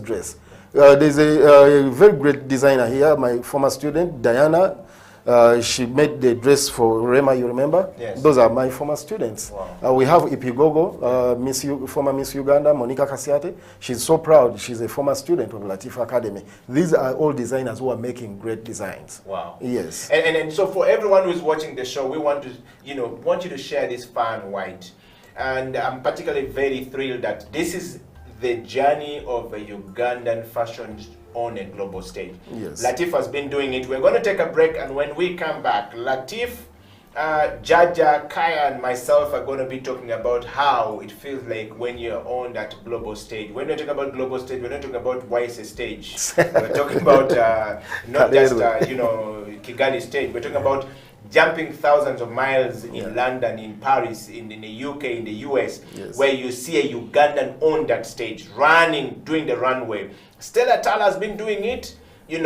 dress. There's a very great designer here, my former student, Diana. She made the dress for Rema, you remember? Yes. Those are my former students. Wow. We have Ipigogo, former Miss Uganda, Monica Kasiate. She's so proud. She's a former student of Latif Academy. These are all designers who are making great designs. Wow. Yes. And so for everyone who's watching the show, we want to, want you to share this far and wide. And I'm particularly very thrilled that this is the journey of a Ugandan fashion on a global stage. Yes. Latif has been doing it. We're going to take a break, and when we come back, Latif, Jaja, Kaya, and myself are going to be talking about how it feels like when you're on that global stage. When we're talking about global stage, we're not talking about YC stage. We're talking about not just Kigali stage. We're talking about jumping thousands of miles in London, in Paris, in the UK, in the US, where you see a Ugandan on that stage, running, doing the runway. Stella Tal has been doing it, and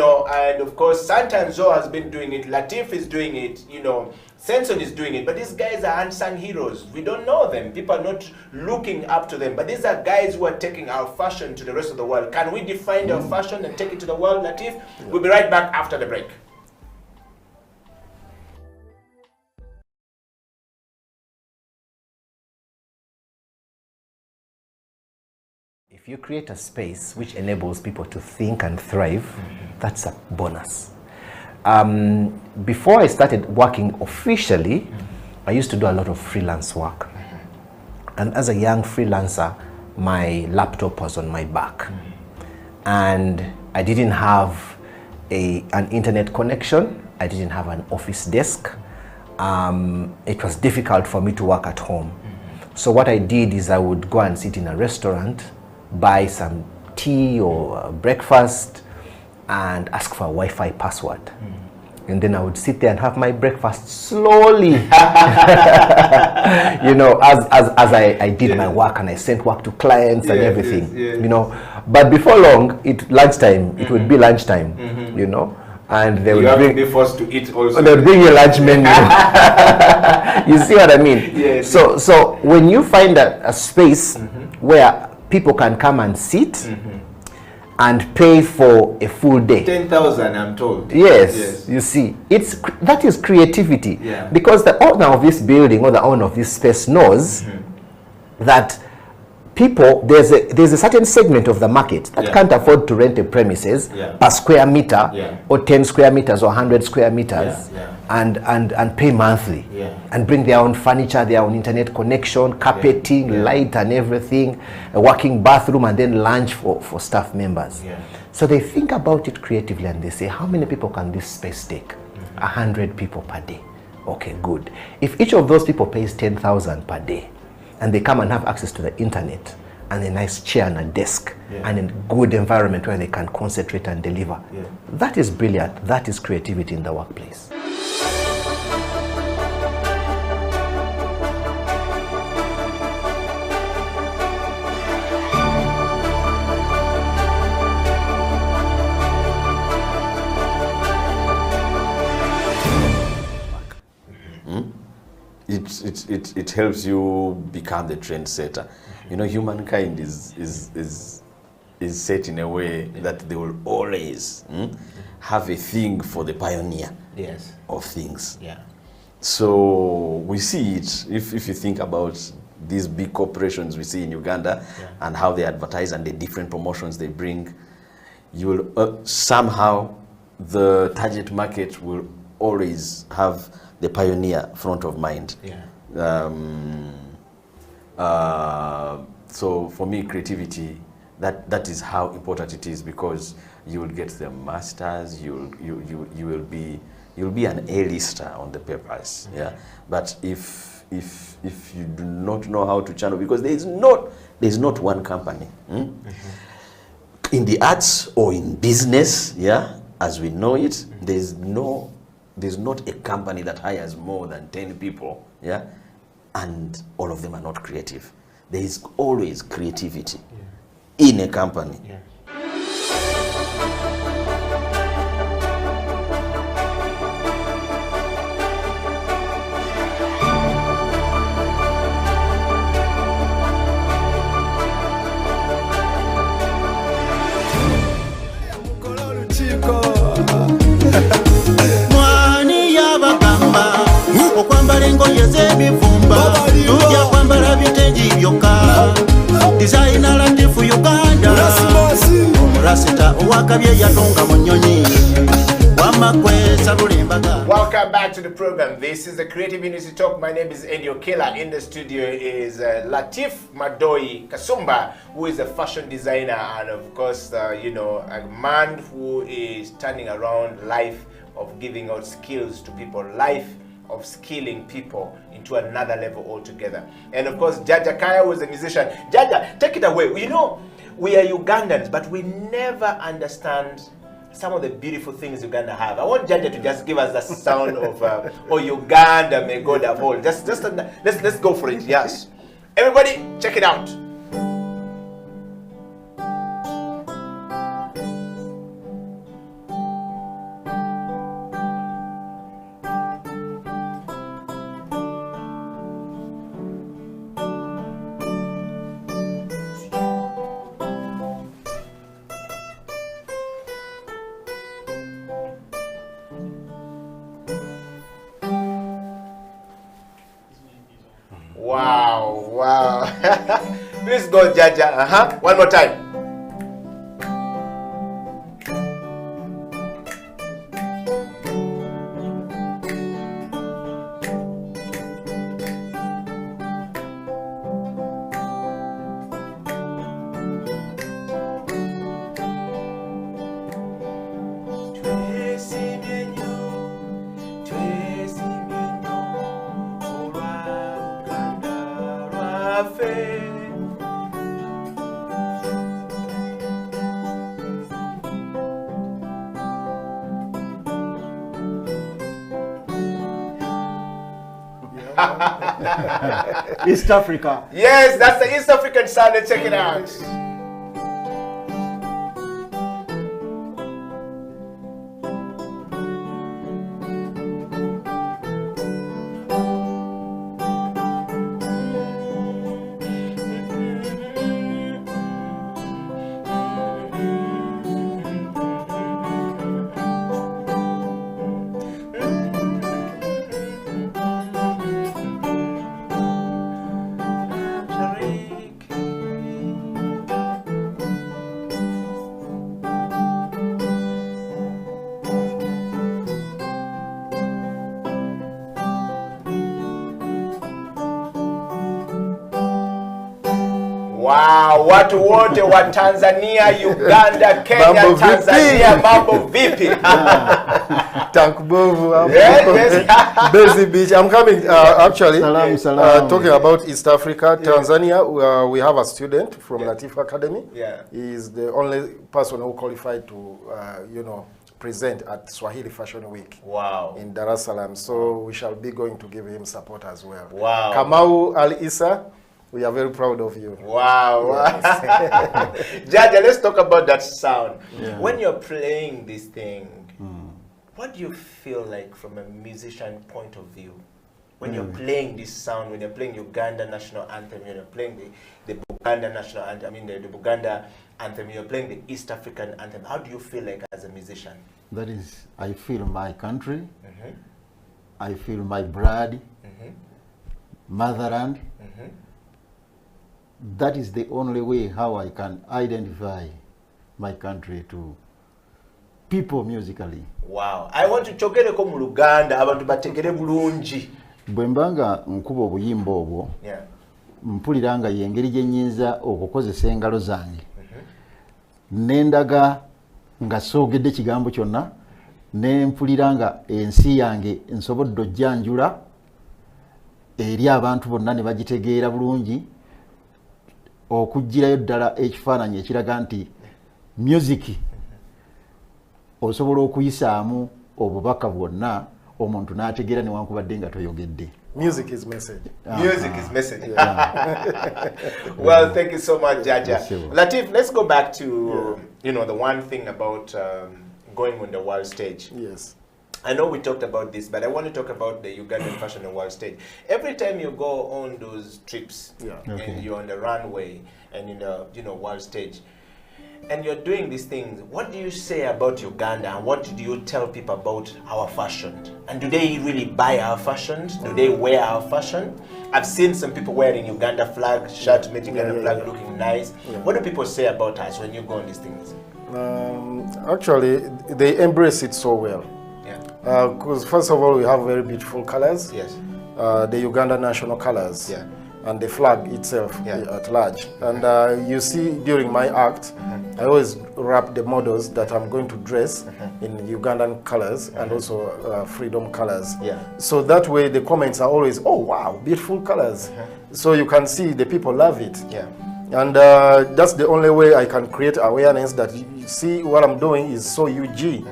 of course Santa and Zoe has been doing it, Latif is doing it, Senson is doing it, but these guys are unsung heroes. We don't know them. People are not looking up to them, but these are guys who are taking our fashion to the rest of the world. Can we define our fashion and take it to the world, Latif? We'll be right back after the break. If you create a space which enables people to think and thrive, that's a bonus. Before I started working officially, I used to do a lot of freelance work. And as a young freelancer, my laptop was on my back. And I didn't have an internet connection. I didn't have an office desk. It was difficult for me to work at home. So what I did is I would go and sit in a restaurant, buy some tea or breakfast, and ask for a Wi-Fi password. And then I would sit there and have my breakfast slowly, as I did my work and I sent work to clients and everything, But before long, lunchtime, it would be lunchtime, and they would be forced to eat also. They would bring you a lunch menu. You see what I mean? Yes. So when you find a space where people can come and sit and pay for a full day. 10,000, I'm told. Yes, you see, that is creativity. Yeah. Because the owner of this building or the owner of this space knows that people, there's a certain segment of the market that can't afford to rent a premises per square meter or 10 square meters or 100 square meters and pay monthly and bring their own furniture, their own internet connection, carpeting, light and everything, a working bathroom, and then lunch for staff members. So they think about it creatively and they say, how many people can this space take? 100 people per day. Okay, good. If each of those people pays 10,000 per day, and they come and have access to the internet and a nice chair and a desk and a good environment where they can concentrate and deliver. That is brilliant. That is creativity in the workplace. It helps you become the trendsetter. Humankind is set in a way that they will always have a thing for the pioneer of things. So we see it, if you think about these big corporations we see in Uganda and how they advertise and the different promotions they bring, you will somehow the target market will always have the pioneer front of mind. So for me, creativity, that is how important it is, because you will get the masters, you'll be an A-lister on the papers. But if you do not know how to channel, because there's not one company in the arts or in business, as we know it, there's not a company that hires more than 10 people, and all of them are not creative. There is always creativity in a company. kasita owakabye yatonga mu nnyonyi wamakwesa lulimbaga. Welcome back to the program. This is the Creative Industry Talk. My name is Eddie Okela. In the studio is Latif Madoi Kasumba, who is a fashion designer and of course, you know, a man who is turning around life of giving out skills to people, life of skilling people into another level altogether. And of course, Jaja Kaya was a musician. Jaja, take it away. You know, we are Ugandans, but we never understand some of the beautiful things Uganda have. I want Jaja to just give us the sound of oh Uganda, may God uphold. Let's go for it. Yes, everybody, check it out. Wow, wow. Please go, Jaja. One more time. East Africa. Yes, that's the East African sound. Let's check it out. Wow, watu wote wa Tanzania, Uganda, Kenya, Mambo Tanzania, mambo vipi? Tankbovu, Yes. Busy Beach. I'm coming, actually, Salam. talking about East Africa, Tanzania. We have a student from Latif Academy. Yeah. He is the only person who qualified to, you know, present at Swahili Fashion Week. Wow. In Dar es Salaam. So we shall be going to give him support as well. Wow. Kamau Al-Issa, we are very proud of you. Wow. Jaja, let's talk about that sound. Yeah. When you're playing this thing, what do you feel like from a musician point of view? When you're playing this sound, when you're playing Uganda national anthem, when you're playing the Buganda national anthem, I mean the Buganda anthem, you're playing the East African anthem, how do you feel like as a musician? That is, I feel my country, I feel my blood, motherland. That is the only way how I can identify my country to people musically. Wow. I want to chogereko mu Luganda abantu bategere bulungi. Bwe mbanga nkuba obuyimba obwo, mpulira nga y'engeri gye nnyinza okukozesa engalo zange. Nendaga nga soogedde kigambo kyonna, ne mpulira nga ensi yange nsobodde ojjanjula eri abantu bonna ne bagitegeera bulungi, okuggirayo ddala ekifaananyi ekiraga nti music osobola okuyisaamu obubaka bwonna omuntu n'ategeera newankubadde nga toyogedde. Music is message. Music is message. Well, thank you so much, Jaja. Yes, sir. Latif, let's go back to you know, the one thing about going on the world stage. Yes. I know we talked about this, but I want to talk about the Ugandan fashion and world stage. Every time you go on those trips and you're on the runway and in the world stage, and you're doing these things, what do you say about Uganda, and what do you tell people about our fashion? And do they really buy our fashion? Do they wear our fashion? I've seen some people wearing Uganda flag shirt, made Uganda flag, looking nice. What do people say about us when you go on these things? Actually, they embrace it so well. Because first of all, we have very beautiful colors. Yes. The Uganda national colors. Yeah. And the flag itself at large. And you see, during my act, I always wrap the models that I'm going to dress in Ugandan colors and also freedom colors. So that way the comments are always, oh wow, beautiful colors. So you can see the people love it. And that's the only way I can create awareness that you see what I'm doing is so UG.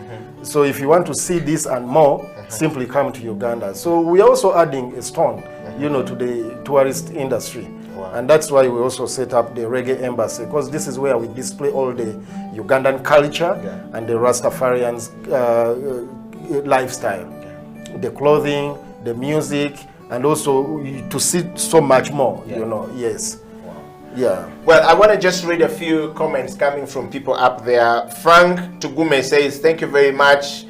So if you want to see this and more, simply come to Uganda. So we are also adding a stone, you know, to the tourist industry. And that's why we also set up the Reggae Embassy, because this is where we display all the Ugandan culture and the Rastafarians' lifestyle. The clothing, the music, and also to see so much more, you know, Well, I want to just read a few comments coming from people up there. Frank Tugume says, thank you very much.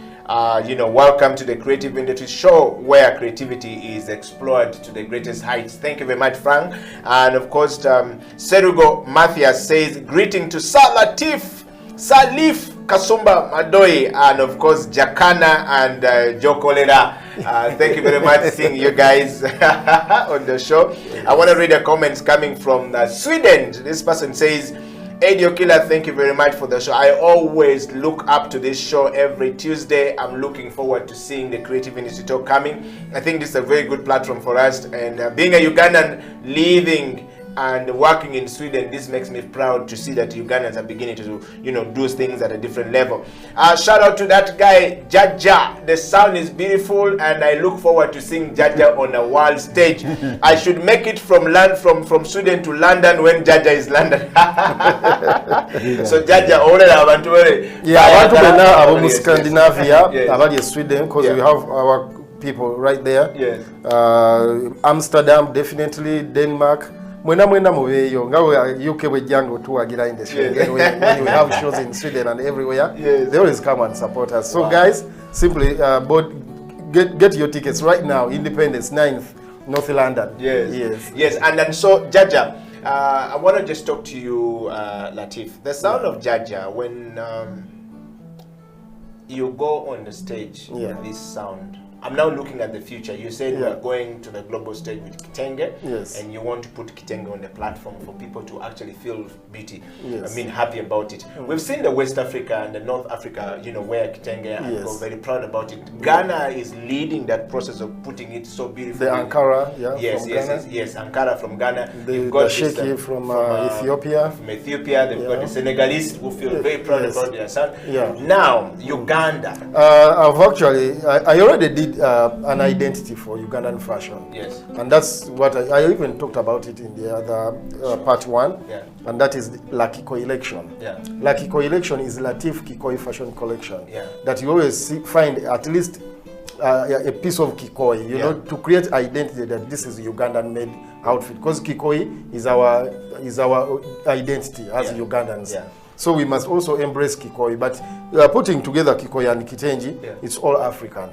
You know, welcome to the Creative Industry Show, where creativity is explored to the greatest heights. Thank you very much, Frank. And of course, Serugo Matthias says, greeting to Sir Latif, Salif Kasumba Madoi, and of course, Jakana and Jokolera. Thank you very much seeing you guys on the show. I want to read the comments coming from Sweden. This person says, Adio Killer, thank you very much for the show. I always look up to this show every Tuesday. I'm looking forward to seeing the Creative Industry Talk coming. I think this is a very good platform for us. And being a Ugandan living and working in Sweden, this makes me proud to see that Ugandans are beginning to, you know, do things at a different level. Shout out to that guy, Jaja. The sound is beautiful, and I look forward to seeing Jaja on a world stage. I should make it from Sweden to London when Jaja is London. So Jaja, abantu abantu Scandinavia, about Sweden, because we have our people right there. Amsterdam, definitely, Denmark. When UK tuwagira in the Schengen, when you have shows in Sweden and everywhere, they always come and support us. So guys, simply get your tickets right now. Independence 9th, North London. Yes. And then so Jaja, I want to just talk to you, Latif. The sound of Jaja, when you go on the stage with this sound, I'm now looking at the future. You said you are going to the global stage with Kitenge, and you want to put Kitenge on the platform for people to actually feel beauty. I mean, happy about it. We've seen the West Africa and the North Africa, you know, where Kitenge, and we're very proud about it. Ghana is leading that process of putting it so beautifully. The Ankara, yes, Ankara from Ghana. You've got Sheki from Ethiopia. From Ethiopia, they've got the Senegalese who feel very proud about their son. Now, Uganda. I've actually, I already did an identity for Ugandan fashion. And that's what I even talked about it in the other part 1. And that is La Kikoi Election. La Kikoi Election is Latif Kikoi fashion collection. That you always find at least a piece of Kikoi, you know, to create identity that this is Ugandan made outfit. Because Kikoi is our identity as Ugandans. So we must also embrace Kikoi. But putting together Kikoi and Kitenji, it's all African.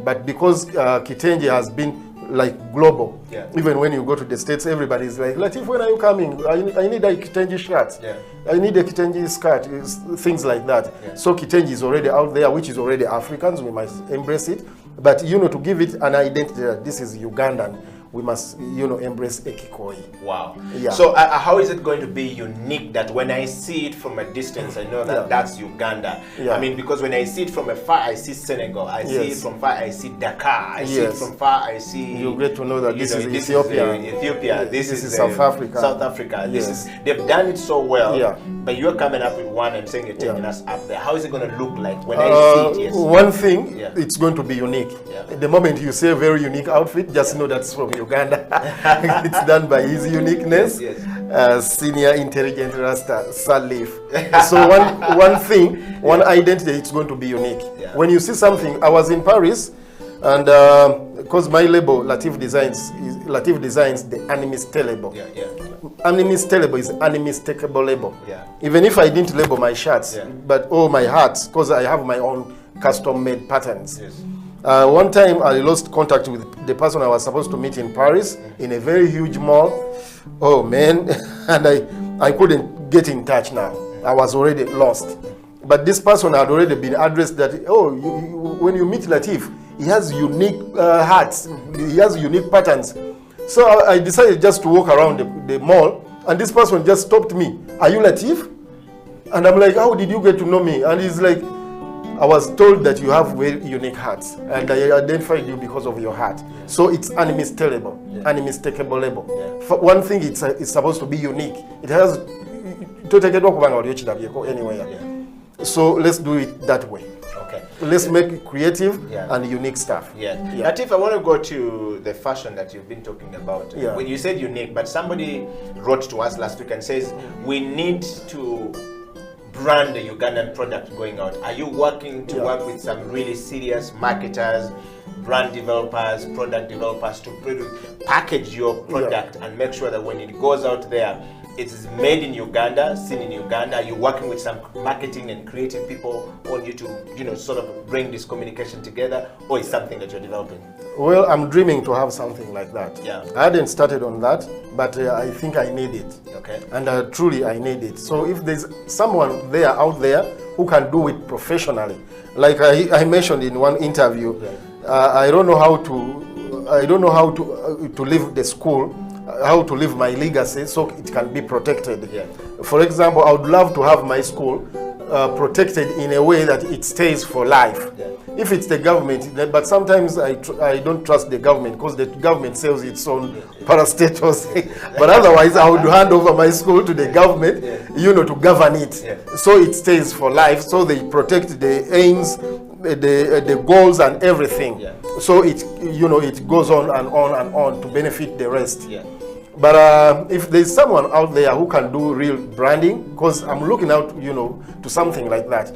But because Kitenji has been like global, even when you go to the States, everybody's like, Latif, when are you coming? I need a Kitenji shirt. I need a Kitenji skirt, things like that. So Kitenji is already out there, which is already Africans. We must embrace it. But, you know, to give it an identity that this is Ugandan, we must, you know, embrace Ekikoi. Wow. So how is it going to be unique that when I see it from a distance, I know that that's Uganda? I mean, because when I see it from afar, I see Senegal. I see it from far, I see Dakar. I see it from far, I see... You get to know that this is Ethiopia. This is South Africa. South Africa. They've done it so well, but you're coming up with one and saying you're taking us up there. How is it going to look like when I see it? One thing, it's going to be unique. The moment you say a very unique outfit, just know that's from Uganda. It's done by his uniqueness. Senior intelligent Rasta Salif. So one thing, one identity, it's going to be unique. When you see something, I was in Paris And because my label, Latif Designs, the unmistakable. Unmistakable is unmistakable label. Even if I didn't label my shirts, but my hats, because I have my own custom-made patterns. One time I lost contact with the person I was supposed to meet in Paris in a very huge mall. Oh man, and I couldn't get in touch now. I was already lost. But this person had already been addressed that, when you meet Latif, he has unique hats, he has unique patterns. So I decided just to walk around the mall, and this person just stopped me. Are you Latif? And I'm like, how did you get to know me? And he's like, I was told that you have very unique hats, and I identified you because of your hat. So it's unmistakable, unmistakable label. For one thing, it's supposed to be unique. It has to take it anywhere. So let's do it that way. Okay. Let's make it creative and unique stuff. Latif, I want to go to the fashion that you've been talking about. When you said unique, but somebody wrote to us last week and says we need to brand the Ugandan product going out. Are you working to work with some really serious marketers, brand developers, product developers to package your product and make sure that when it goes out there, it is made in Uganda, seen in Uganda? Are you working with some marketing and creative people on you to, sort of bring this communication together, or is something that you're developing? Well, I'm dreaming to have something like that. I hadn't started on that, but I think I need it. And truly I need it. So if there's someone out there who can do it professionally, like I mentioned in one interview, I don't know how to leave the school, how to leave my legacy so it can be protected. For example, I would love to have my school protected in a way that it stays for life. If it's the government, but sometimes I don't trust the government because the government sells its own parastatals. But otherwise, I would hand over my school to the government, to govern it. So it stays for life, so they protect the aims, the goals and everything. So it goes on and on and on to benefit the rest. But if there's someone out there who can do real branding, because I'm looking out, to something like that,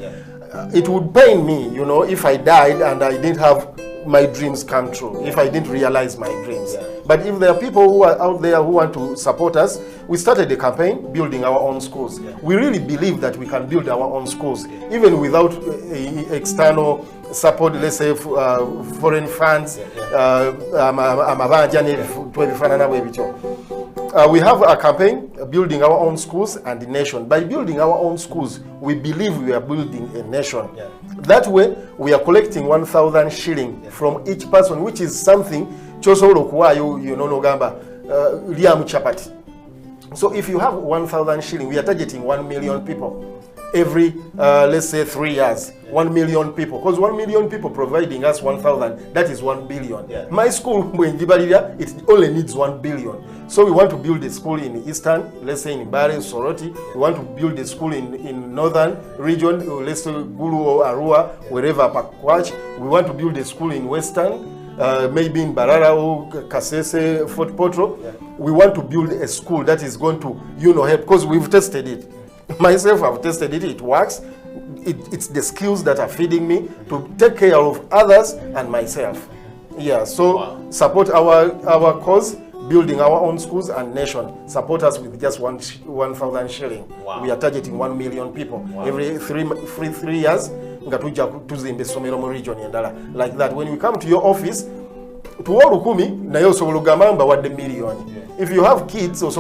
it would pain me, if I died and I didn't have my dreams come true, if I didn't realize my dreams. But if there are people who are out there who want to support us, we started a campaign, building our own schools. We really believe that we can build our own schools, even without external support, let's say foreign funds. We have a campaign, building our own schools and the nation. By building our own schools, we believe we are building a nation. That way, we are collecting 1,000 shilling from each person, which is something so if you have 1,000 shilling, we are targeting 1 million people every, let's say 3 years. 1 million people, because 1 million people providing us 1,000, that is 1 billion. My school, it only needs 1 billion. So we want to build a school in Eastern, let's say in Bari, Soroti. We want to build a school in Northern region, let's say Gulu or Arua, wherever, Pakwach. We want to build a school in Western, maybe in Barara or Kasese, Fort Potro. We want to build a school that is going to, help, because we've tested it. Myself, I've tested it, it works. It's the skills that are feeding me to take care of others and myself. So support our cause, building our own schools and nation. Support us with just 1,000 shilling. We are targeting 1 million people every three years. Like that, when we come to your office, to all ukumi na yo sobolugamba wadde million. If you have kids, it's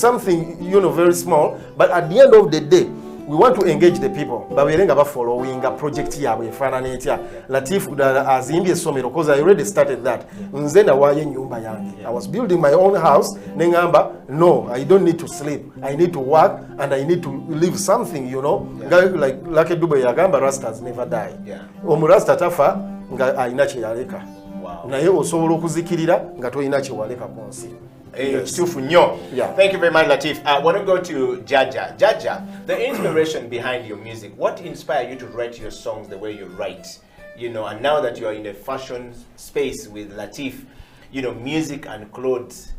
something very small, but at the end of the day, we want to engage the people. Baberenga following a project here we Latif azimbye somero, because I already started that. I was building my own house. Nengamba, no, I don't need to sleep. I need to work and I need to live something, Like Dube Yagamba, Rastas never die. Omurasta tafa nga ayina kye yaleka. Naye osobola okuzikirira nga toyina kye waleka ku nsi. Thank you very much, Latif. I want to go to Jaja. Jaja, the inspiration behind your music, what inspired you to write your songs the way you write? And now that you are in the fashion space with Latif, music and clothes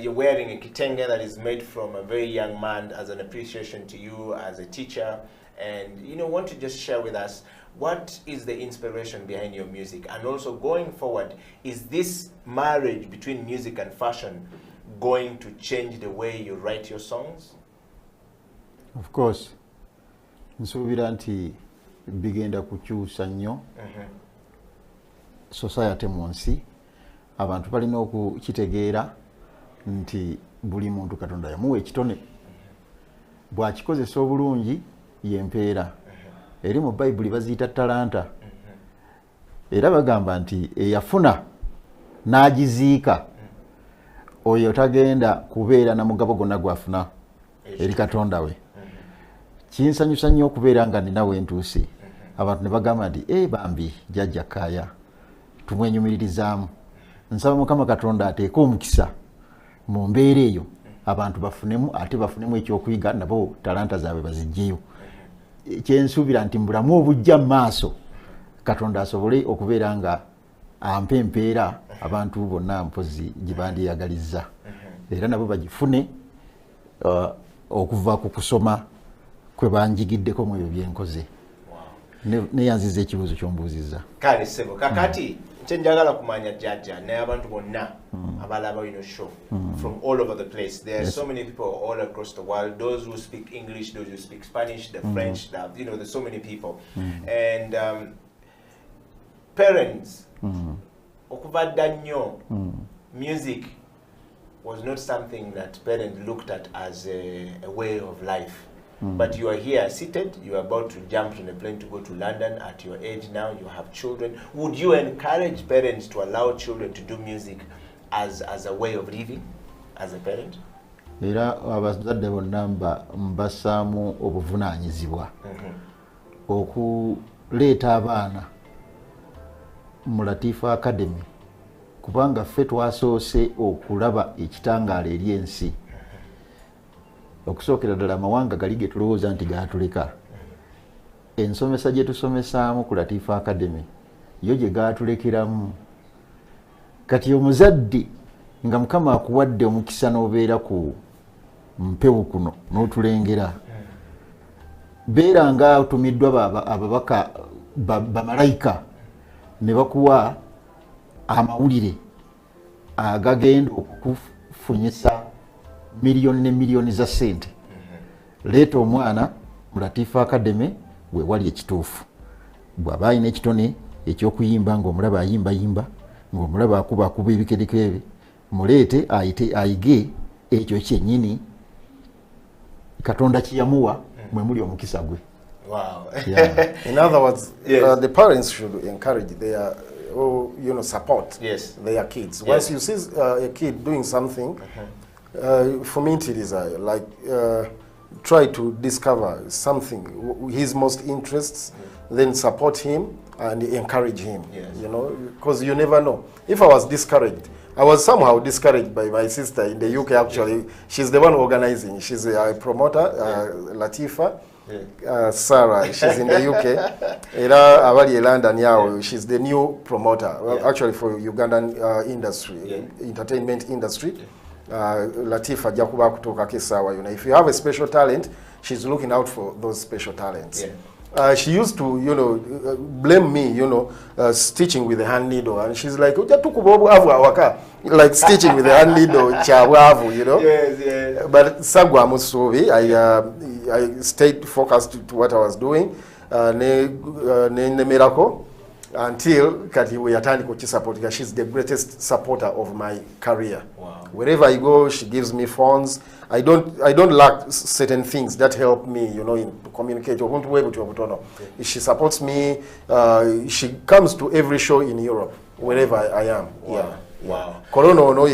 you're wearing a kitenge that is made from a very young man as an appreciation to you as a teacher, and you know, want to just share with us what is the inspiration behind your music, and also going forward, is this marriage between music and fashion going to change the way you write your songs? Of course, nsuubira nti bigenda kukyusa nnyo society mu nsi. Abantu balina okukitegeera nti buli muntu Katonda yamuwa ekitone, bw'akikozesa obulungi y'empeera. Eri mu Bayibuli baziyita talanta, era bagamba nti eyafuna n'agiziika oyo tagenda kubeera na mugabo gonna gwafuna eri Katonda we. Kinsanyusa nnyo okubeera nga ninawe ntuuse. Abantu ne bagamba nti bambi jjajja Kaaya tumwenyumiririzaamu. Nsaba Mukama Katonda ateeka omukisa mu mbeera eyo, abantu bafunemu, ate bafunemu ekyokuyiga, nabo talanta zaabwe baziggyeyo. Kyensuubira nti mbulamu obujja mu maaso Katonda asobole okubeera nga ampa empeera abantu bonna mpozi gye bandiyagalizza, era nabo bagifune okuva ku kusoma kwe banjigiddeko mu ebyo byenkoze. Neyanziza ekibuuzo ky'ombuuzizza. Kale ssebo kakati kyenjagala kumanya jjajja naye abantu bonna abalaba ino show from all over the place. There are so many people all across the world, those who speak English, those who speak Spanish, the French, you know, there's so many people. And parents, okuva dda nnyo, music was not something that parents looked at as a way of life. But you are here seated, you are about to jump on a plane to go to London at your age now, you have children. Would you encourage parents to allow children to do music as a way of living, as a parent? Era abazadde bonna mbassaamu obuvunaanyizibwa okuleeta abaana mu Latifa Academy, kubanga ffe twasoose okulaba ekitangaala eri ensi. Okusookera ddala amawanga gali ge tulowooza nti gaatuleka. Ensomesa gye tusomesaamu ku Latifa Academy yo gye gaatulekeramu. Kati omuzadde nga Mukama akuwadde omukisa n'obeera ku mpewo kuno n'otulengera, beera nga otumiddwa ababaka bamalayika ne bakuwa amawulire agagenda okukufunyisa miliyoni ne miliyoni za sente. Leeta omwana mu Latifa Academy we wali ekituufu. Bw'aba alina ekitone eky'okuyimba ng'omulaba ayimbayimba, ng'omulaba akuba ebikerekere, muleete ayige ekyo kyennyini Katonda kye yamuwa, mwe muli omukisa gwe. Wow. Yeah. In other words, the parents should encourage their support their kids. Once you see a kid doing something, for me it is try to discover something, his most interests, then support him and encourage him, you know, because you never know. If I was discouraged, I was somehow discouraged by my sister in the UK actually. She's the one organizing. She's a promoter, Latifa. Sarah, she's in the UK. Era abali London yawo, she's the new promoter, actually for Ugandan industry, entertainment industry. Latifa jakuba kutoka kesawa, you know, if you have a special talent, she's looking out for those special talents. She used to, you know, blame me, you know, stitching with the hand needle, and she's like, like stitching with the hand needle, you know. But sagwa musubi, I stayed focused to what I was doing, ne miracle, until kati we atandi kuchi support. She's the greatest supporter of my career. Wow. Wherever I go, she gives me phones. I don't lack certain things that help me, you know, in communicate. She supports me. She comes to every show in Europe, wherever I am. Wow. Yeah. Wow. Corona no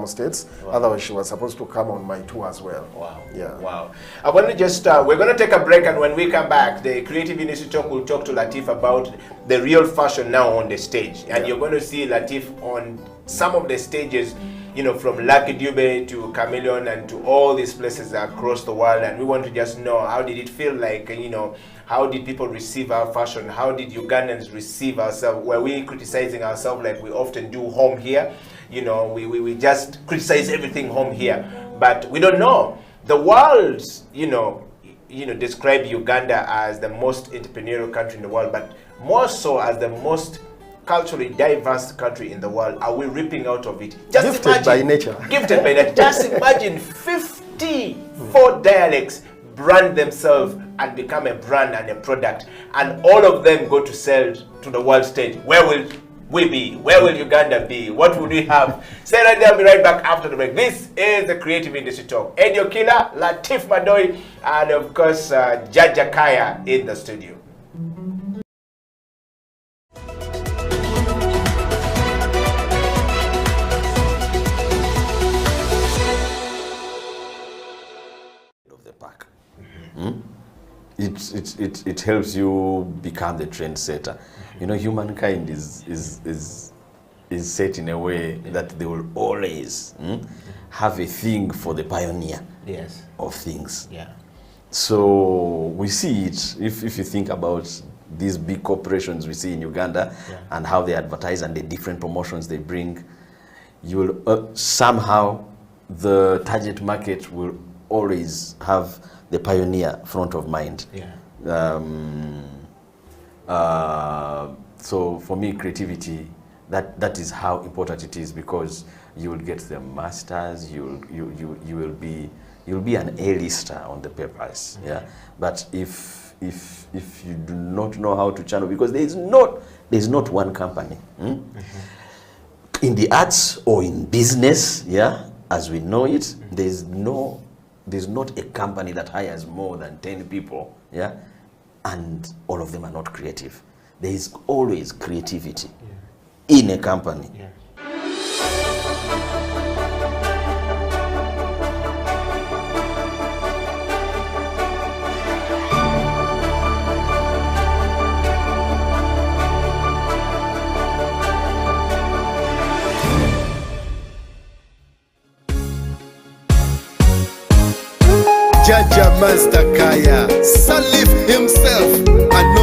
States. Otherwise, she was supposed to come on my tour as well. Wow. Yeah. Wow. I want to just we're going to take a break, and when we come back, the Creative Industry Talk will talk to Latif about the real fashion now on the stage, and you're going to see Latif on some of the stages, you know, from Lucky Dube to Chameleon and to all these places across the world. And we want to just know, how did it feel like, you know, how did people receive our fashion? How did Ugandans receive ourselves? Were we criticizing ourselves like we often do home here? you know, we just criticize everything home here. But we don't know. The world, you know, describe Uganda as the most entrepreneurial country in the world, but more so as the most culturally diverse country in the world. Are we ripping out of it? Just Gifted imagine, by nature. Gifted by nature. Just imagine 54 dialects brand themselves and become a brand and a product, and all of them go to sell to the world stage. Where will we be? Where will Uganda be? What would we have? Stay right there, I'll be right back after the break. This is the Creative Industry Talk. Edio Killer, Latif Madoi, and of course, Jaja Kaya in the studio. Of the pack. It helps you become the trendsetter. You know, humankind is set in a way that they will always have a thing for the pioneer of things. Yeah. So we see it, if you think about these big corporations we see in Uganda and how they advertise and the different promotions they bring, you will somehow the target market will always have the pioneer front of mind. So for me, creativity, that is how important it is, because you will get the masters, you will be an A-lister on the papers. But if you do not know how to channel, because there's not one company in the arts or in business, as we know it, there's not a company that hires more than 10 people, and all of them are not creative. There is always creativity in a company. Jaja Master Kaya, Salif himself, and